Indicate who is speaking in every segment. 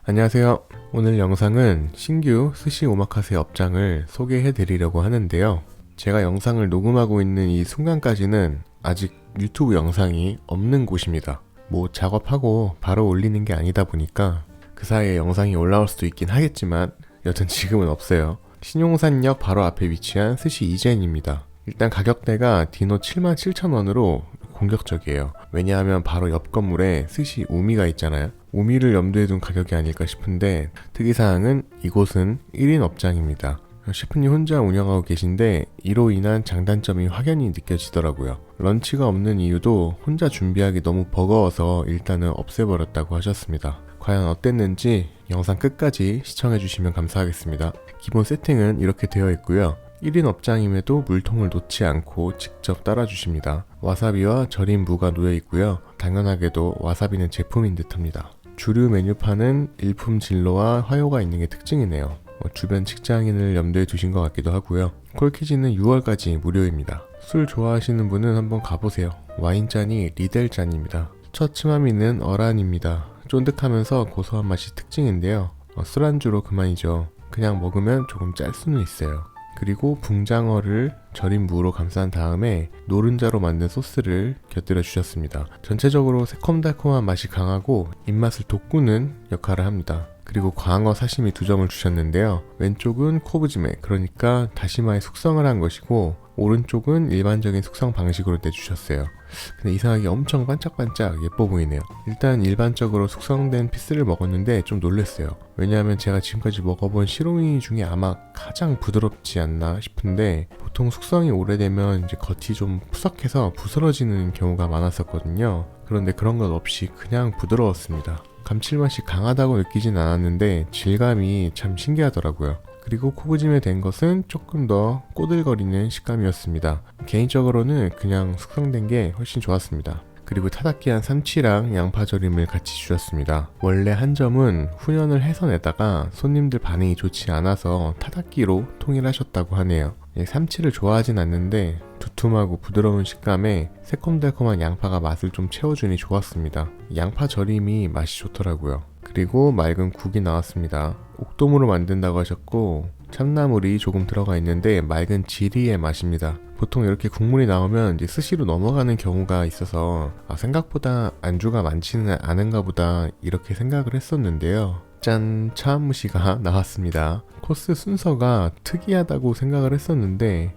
Speaker 1: 안녕하세요. 오늘 영상은 신규 스시 오마카세 업장을 소개해 드리려고 하는데요. 제가 영상을 녹음하고 있는 이 순간까지는 아직 유튜브 영상이 없는 곳입니다. 뭐 작업하고 바로 올리는 게 아니다 보니까 그 사이에 영상이 올라올 수도 있긴 하겠지만 여튼 지금은 없어요. 신용산역 바로 앞에 위치한 스시 이젠입니다. 일단 가격대가 디노 77,000원으로 공격적이에요. 왜냐하면 바로 옆 건물에 스시 우미가 있잖아요. 우미를 염두에 둔 가격이 아닐까 싶은데 특이사항은 이곳은 1인 업장입니다. 셰프님 혼자 운영하고 계신데 이로 인한 장단점이 확연히 느껴지더라고요. 런치가 없는 이유도 혼자 준비하기 너무 버거워서 일단은 없애버렸다고 하셨습니다. 과연 어땠는지 영상 끝까지 시청해주시면 감사하겠습니다. 기본 세팅은 이렇게 되어 있고요. 1인 업장임에도 물통을 놓지 않고 직접 따라주십니다. 와사비와 절인 무가 놓여 있고요. 당연하게도 와사비는 제품인 듯합니다. 주류 메뉴판은 일품 진로와 화요가 있는 게 특징이네요. 주변 직장인을 염두에 두신 것 같기도 하고요. 콜키지는 6월까지 무료입니다. 술 좋아하시는 분은 한번 가보세요. 와인잔이 리델잔입니다. 첫 츠마미는 어란입니다. 쫀득하면서 고소한 맛이 특징인데요. 술안주로 그만이죠. 그냥 먹으면 조금 짤 수는 있어요. 그리고 붕장어를 절인 무로 감싼 다음에 노른자로 만든 소스를 곁들여 주셨습니다. 전체적으로 새콤달콤한 맛이 강하고 입맛을 돋구는 역할을 합니다. 그리고 광어 사시미 2점을 주셨는데요. 왼쪽은 코브즈메, 그러니까 다시마에 숙성을 한 것이고 오른쪽은 일반적인 숙성 방식으로 내주셨어요. 근데 이상하게 엄청 반짝반짝 예뻐 보이네요. 일단 일반적으로 숙성된 피스를 먹었는데 좀 놀랐어요. 왜냐하면 제가 지금까지 먹어본 시로미 중에 아마 가장 부드럽지 않나 싶은데 보통 숙성이 오래되면 이제 겉이 좀 푸석해서 부스러지는 경우가 많았었거든요. 그런데 그런 것 없이 그냥 부드러웠습니다. 감칠맛이 강하다고 느끼진 않았는데 질감이 참 신기하더라고요. 그리고 코브짐에 된 것은 조금 더 꼬들거리는 식감이었습니다. 개인적으로는 그냥 숙성된 게 훨씬 좋았습니다. 그리고 타다키한 삼치랑 양파절임을 같이 주셨습니다. 원래 한 점은 훈연을 해서 내다가 손님들 반응이 좋지 않아서 타다키로 통일하셨다고 하네요. 삼치를 좋아하진 않는데 두툼하고 부드러운 식감에 새콤달콤한 양파가 맛을 좀 채워주니 좋았습니다. 양파 절임이 맛이 좋더라고요. 그리고 맑은 국이 나왔습니다. 옥돔으로 만든다고 하셨고 참나물이 조금 들어가 있는데 맑은 지리의 맛입니다. 보통 이렇게 국물이 나오면 이제 스시로 넘어가는 경우가 있어서 생각보다 안주가 많지는 않은가 보다 이렇게 생각을 했었는데요. 짠! 차무시가 나왔습니다. 코스 순서가 특이하다고 생각을 했었는데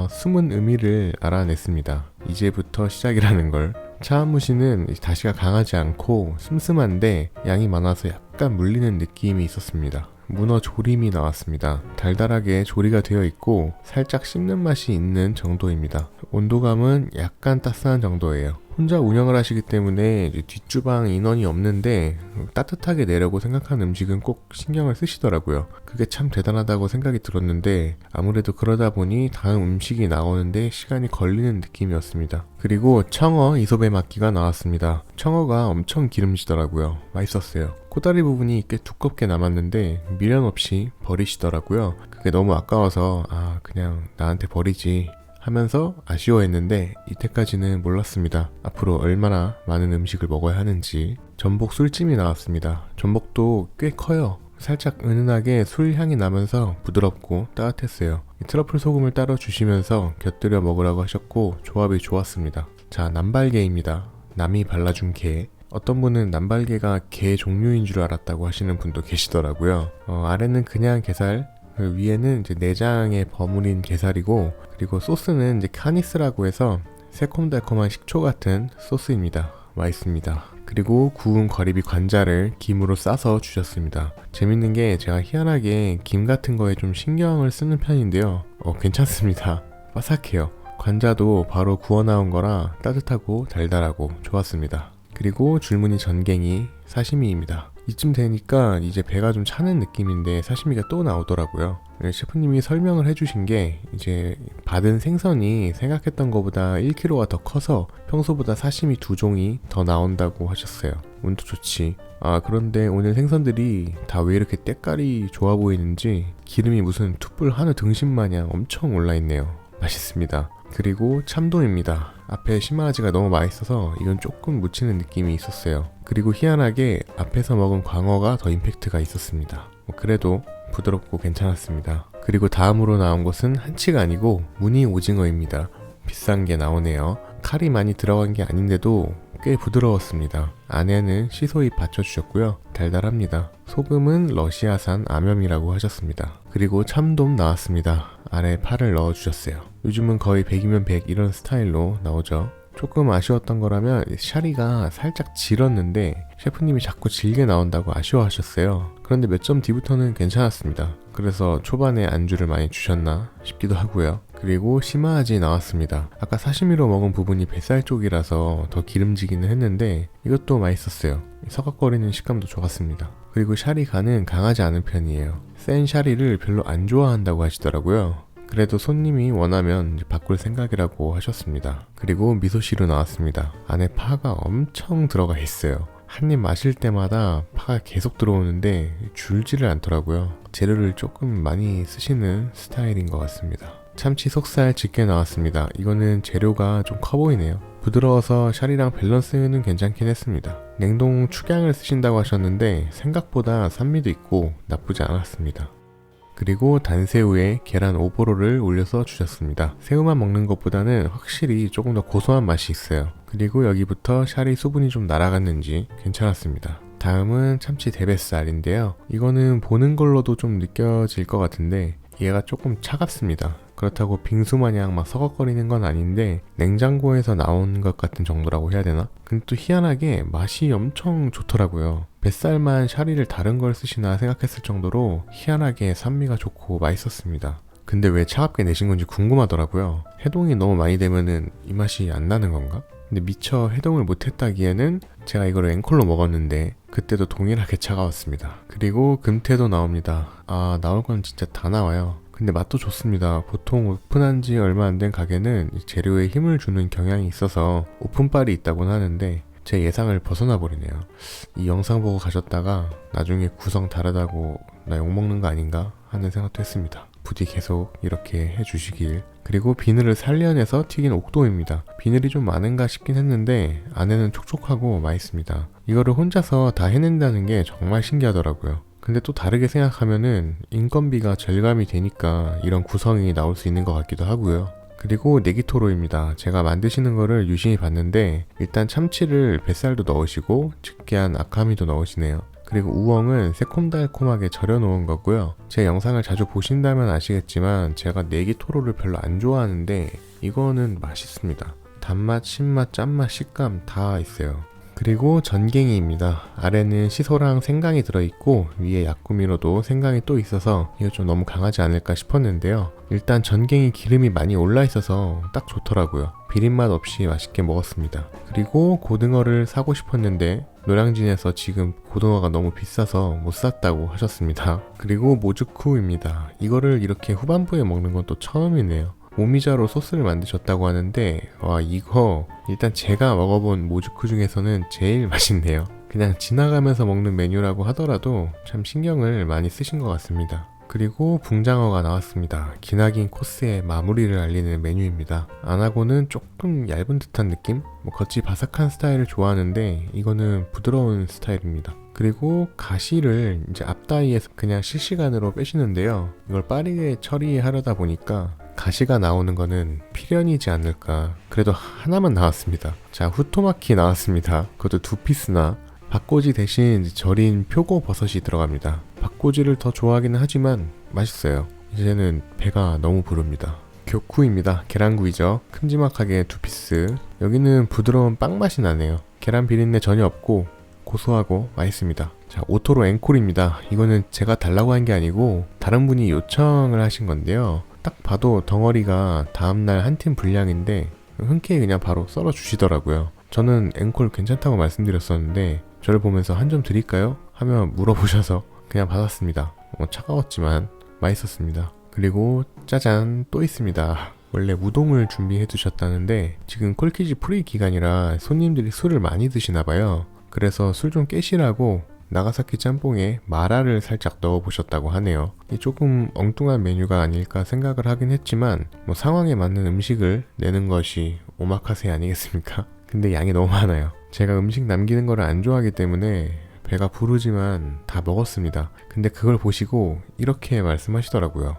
Speaker 1: 숨은 의미를 알아냈습니다. 이제부터 시작이라는 걸. 차무시는 다시가 강하지 않고 슴슴한데 양이 많아서 약간 물리는 느낌이 있었습니다. 문어 조림이 나왔습니다. 달달하게 조리가 되어 있고 살짝 씹는 맛이 있는 정도입니다. 온도감은 약간 따스한 정도예요. 혼자 운영을 하시기 때문에 이제 뒷주방 인원이 없는데 따뜻하게 내려고 생각하는 음식은 꼭 신경을 쓰시더라고요. 그게 참 대단하다고 생각이 들었는데 아무래도 그러다 보니 다음 음식이 나오는데 시간이 걸리는 느낌이었습니다. 그리고 청어 이소배 막기가 나왔습니다. 청어가 엄청 기름지더라고요. 맛있었어요. 코다리 부분이 꽤 두껍게 남았는데 미련 없이 버리시더라고요. 그게 너무 아까워서 그냥 나한테 버리지 하면서 아쉬워했는데 이때까지는 몰랐습니다. 앞으로 얼마나 많은 음식을 먹어야 하는지. 전복 술찜이 나왔습니다. 전복도 꽤 커요. 살짝 은은하게 술 향이 나면서 부드럽고 따뜻했어요. 트러플 소금을 따로 주시면서 곁들여 먹으라고 하셨고 조합이 좋았습니다. 자, 남발게입니다. 남이 발라준 게. 어떤 분은 남발게가 게 종류인 줄 알았다고 하시는 분도 계시더라고요. 아래는 그냥 게살, 위에는 이제 내장에 버무린 게살이고 그리고 소스는 이제 카니스라고 해서 새콤달콤한 식초 같은 소스입니다. 맛있습니다. 그리고 구운 과리비 관자를 김으로 싸서 주셨습니다. 재밌는 게 제가 희한하게 김 같은 거에 좀 신경을 쓰는 편인데요. 괜찮습니다. 바삭해요. 관자도 바로 구워 나온 거라 따뜻하고 달달하고 좋았습니다. 그리고 줄무늬 전갱이 사시미입니다. 이쯤 되니까 이제 배가 좀 차는 느낌인데 사시미가 또 나오더라고요. 셰프님이 설명을 해주신 게 이제 받은 생선이 생각했던 것보다 1kg가 더 커서 평소보다 사시미 2종이 더 나온다고 하셨어요. 운도 좋지. 그런데 오늘 생선들이 다 왜 이렇게 때깔이 좋아 보이는지 기름이 무슨 툭불 한우 등심 마냥 엄청 올라있네요. 맛있습니다. 그리고 참돔입니다. 앞에 시마아지가 너무 맛있어서 이건 조금 묻히는 느낌이 있었어요. 그리고 희한하게 앞에서 먹은 광어가 더 임팩트가 있었습니다. 그래도 부드럽고 괜찮았습니다. 그리고 다음으로 나온 것은 한치가 아니고 무늬 오징어입니다. 비싼 게 나오네요. 칼이 많이 들어간 게 아닌데도 꽤 부드러웠습니다. 안에는 시소잎 받쳐주셨고요. 달달합니다. 소금은 러시아산 암염이라고 하셨습니다. 그리고 참돔 나왔습니다. 안에 파를 넣어주셨어요. 요즘은 거의 100이면 100 이런 스타일로 나오죠. 조금 아쉬웠던 거라면 샤리가 살짝 질었는데 셰프님이 자꾸 질게 나온다고 아쉬워하셨어요. 그런데 몇 점 뒤부터는 괜찮았습니다. 그래서 초반에 안주를 많이 주셨나 싶기도 하고요. 그리고 시마아지 나왔습니다. 아까 사시미로 먹은 부분이 뱃살 쪽이라서 더 기름지기는 했는데 이것도 맛있었어요. 서걱거리는 식감도 좋았습니다. 그리고 샤리 간은 강하지 않은 편이에요. 센 샤리를 별로 안 좋아한다고 하시더라고요. 그래도 손님이 원하면 바꿀 생각이라고 하셨습니다. 그리고 미소시루 나왔습니다. 안에 파가 엄청 들어가 있어요. 한입 마실 때마다 파가 계속 들어오는데 줄지를 않더라고요. 재료를 조금 많이 쓰시는 스타일인 것 같습니다. 참치 속살 집게 나왔습니다. 이거는 재료가 좀 커 보이네요. 부드러워서 샤리랑 밸런스는 괜찮긴 했습니다. 냉동 축양을 쓰신다고 하셨는데 생각보다 산미도 있고 나쁘지 않았습니다. 그리고 단새우에 계란 오보로를 올려서 주셨습니다. 새우만 먹는 것보다는 확실히 조금 더 고소한 맛이 있어요. 그리고 여기부터 샤리 수분이 좀 날아갔는지 괜찮았습니다. 다음은 참치 대뱃살인데요. 이거는 보는 걸로도 좀 느껴질 것 같은데 얘가 조금 차갑습니다. 그렇다고 빙수 마냥 막 서걱거리는 건 아닌데 냉장고에서 나온 것 같은 정도라고 해야 되나? 근데 또 희한하게 맛이 엄청 좋더라고요. 뱃살만 샤리를 다른 걸 쓰시나 생각했을 정도로 희한하게 산미가 좋고 맛있었습니다. 근데 왜 차갑게 내신 건지 궁금하더라고요. 해동이 너무 많이 되면은 이 맛이 안 나는 건가? 근데 미처 해동을 못했다기에는 제가 이걸 앵콜로 먹었는데 그때도 동일하게 차가웠습니다. 그리고 금태도 나옵니다. 나올 건 진짜 다 나와요. 근데 맛도 좋습니다. 보통 오픈한 지 얼마 안 된 가게는 재료에 힘을 주는 경향이 있어서 오픈빨이 있다고는 하는데 제 예상을 벗어나 버리네요. 이 영상 보고 가셨다가 나중에 구성 다르다고 나 욕먹는 거 아닌가 하는 생각도 했습니다. 부디 계속 이렇게 해주시길. 그리고 비늘을 살려내서 튀긴 옥도입니다. 비늘이 좀 많은가 싶긴 했는데 안에는 촉촉하고 맛있습니다. 이거를 혼자서 다 해낸다는 게 정말 신기하더라고요. 근데 또 다르게 생각하면은 인건비가 절감이 되니까 이런 구성이 나올 수 있는 것 같기도 하고요. 그리고 네기토로입니다. 제가 만드시는 거를 유심히 봤는데 일단 참치를 뱃살도 넣으시고 집게한 아카미도 넣으시네요. 그리고 우엉은 새콤달콤하게 절여 놓은 거고요. 제 영상을 자주 보신다면 아시겠지만 제가 네기토로를 별로 안 좋아하는데 이거는 맛있습니다. 단맛, 신맛, 짠맛, 식감 다 있어요. 그리고 전갱이입니다. 아래는 시소랑 생강이 들어있고 위에 야꾸미로도 생강이 또 있어서 이거 좀 너무 강하지 않을까 싶었는데요. 일단 전갱이 기름이 많이 올라있어서 딱 좋더라고요. 비린맛 없이 맛있게 먹었습니다. 그리고 고등어를 사고 싶었는데 노량진에서 지금 고등어가 너무 비싸서 못 샀다고 하셨습니다. 그리고 모즈쿠입니다. 이거를 이렇게 후반부에 먹는 건 또 처음이네요. 오미자로 소스를 만드셨다고 하는데 이거 일단 제가 먹어본 모즈쿠 중에서는 제일 맛있네요. 그냥 지나가면서 먹는 메뉴라고 하더라도 참 신경을 많이 쓰신 것 같습니다. 그리고 붕장어가 나왔습니다. 기나긴 코스의 마무리를 알리는 메뉴입니다. 안하고는 조금 얇은 듯한 느낌? 겉이 바삭한 스타일을 좋아하는데 이거는 부드러운 스타일입니다. 그리고 가시를 이제 앞다이에서 그냥 실시간으로 빼시는데요. 이걸 빠르게 처리하려다 보니까 가시가 나오는 거는 필연이지 않을까. 그래도 하나만 나왔습니다. 자, 후토마키 나왔습니다. 그것도 2피스나 박꼬지 대신 절인 표고버섯이 들어갑니다. 박꼬지를 더 좋아하기는 하지만 맛있어요. 이제는 배가 너무 부릅니다. 교쿠입니다. 계란구이죠. 큼지막하게 2피스. 여기는 부드러운 빵 맛이 나네요. 계란 비린내 전혀 없고 고소하고 맛있습니다. 자, 오토로 앵콜입니다. 이거는 제가 달라고 한 게 아니고 다른 분이 요청을 하신 건데요. 딱 봐도 덩어리가 다음날 한 팀 분량인데 흔쾌히 그냥 바로 썰어 주시더라고요. 저는 앵콜 괜찮다고 말씀드렸었는데 저를 보면서 한 점 드릴까요? 하며 물어보셔서 그냥 받았습니다. 차가웠지만 맛있었습니다. 그리고 짜잔, 또 있습니다. 원래 우동을 준비해 두셨다는데 지금 콜키지 프리 기간이라 손님들이 술을 많이 드시나봐요. 그래서 술 좀 깨시라고 나가사키 짬뽕에 마라를 살짝 넣어보셨다고 하네요. 이 조금 엉뚱한 메뉴가 아닐까 생각을 하긴 했지만 뭐 상황에 맞는 음식을 내는 것이 오마카세 아니겠습니까? 근데 양이 너무 많아요. 제가 음식 남기는 거를 안 좋아하기 때문에 배가 부르지만 다 먹었습니다. 근데 그걸 보시고 이렇게 말씀하시더라고요.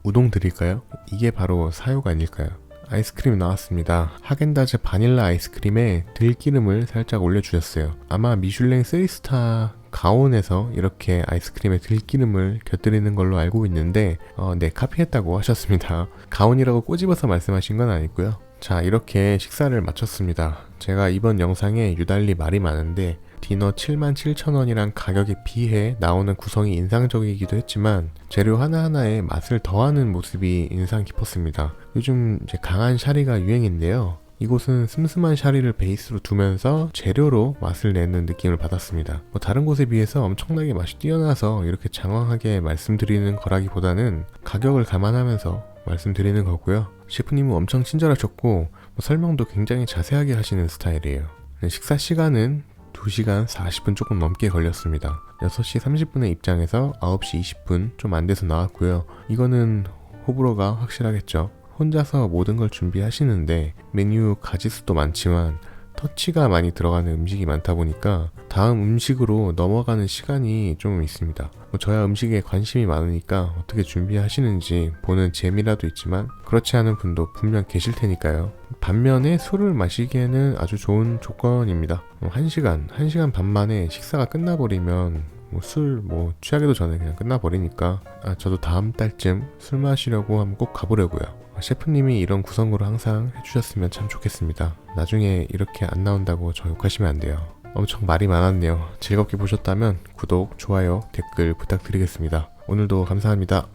Speaker 1: 우동 드릴까요? 이게 바로 사육 아닐까요? 아이스크림 나왔습니다. 하겐다즈 바닐라 아이스크림에 들기름을 살짝 올려주셨어요. 아마 미슐랭 3스타 가온에서 이렇게 아이스크림에 들기름을 곁들이는 걸로 알고 있는데 네, 카피했다고 하셨습니다. 가온이라고 꼬집어서 말씀하신 건 아니고요. 자, 이렇게 식사를 마쳤습니다. 제가 이번 영상에 유달리 말이 많은데 디너 77,000원이란 가격에 비해 나오는 구성이 인상적이기도 했지만 재료 하나하나에 맛을 더하는 모습이 인상 깊었습니다. 요즘 이제 강한 샤리가 유행인데요. 이곳은 슴슴한 샤리를 베이스로 두면서 재료로 맛을 내는 느낌을 받았습니다. 뭐 다른 곳에 비해서 엄청나게 맛이 뛰어나서 이렇게 장황하게 말씀드리는 거라기보다는 가격을 감안하면서 말씀드리는 거고요. 셰프님은 엄청 친절하셨고 뭐 설명도 굉장히 자세하게 하시는 스타일이에요. 식사 시간은 2시간 40분 조금 넘게 걸렸습니다. 6시 30분에 입장해서 9시 20분 좀 안 돼서 나왔고요. 이거는 호불호가 확실하겠죠. 혼자서 모든 걸 준비하시는데 메뉴 가짓수도 많지만 터치가 많이 들어가는 음식이 많다 보니까 다음 음식으로 넘어가는 시간이 좀 있습니다. 뭐 저야 음식에 관심이 많으니까 어떻게 준비하시는지 보는 재미라도 있지만 그렇지 않은 분도 분명 계실 테니까요. 반면에 술을 마시기에는 아주 좋은 조건입니다. 1시간 반 만에 식사가 끝나버리면 술 취하기도 전에 그냥 끝나버리니까 저도 다음 달쯤 술 마시려고 한번 꼭 가보려고요. 셰프님이 이런 구성으로 항상 해주셨으면 참 좋겠습니다. 나중에 이렇게 안 나온다고 저 욕하시면 안 돼요. 엄청 말이 많았네요. 즐겁게 보셨다면 구독, 좋아요, 댓글 부탁드리겠습니다. 오늘도 감사합니다.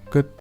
Speaker 1: 끝!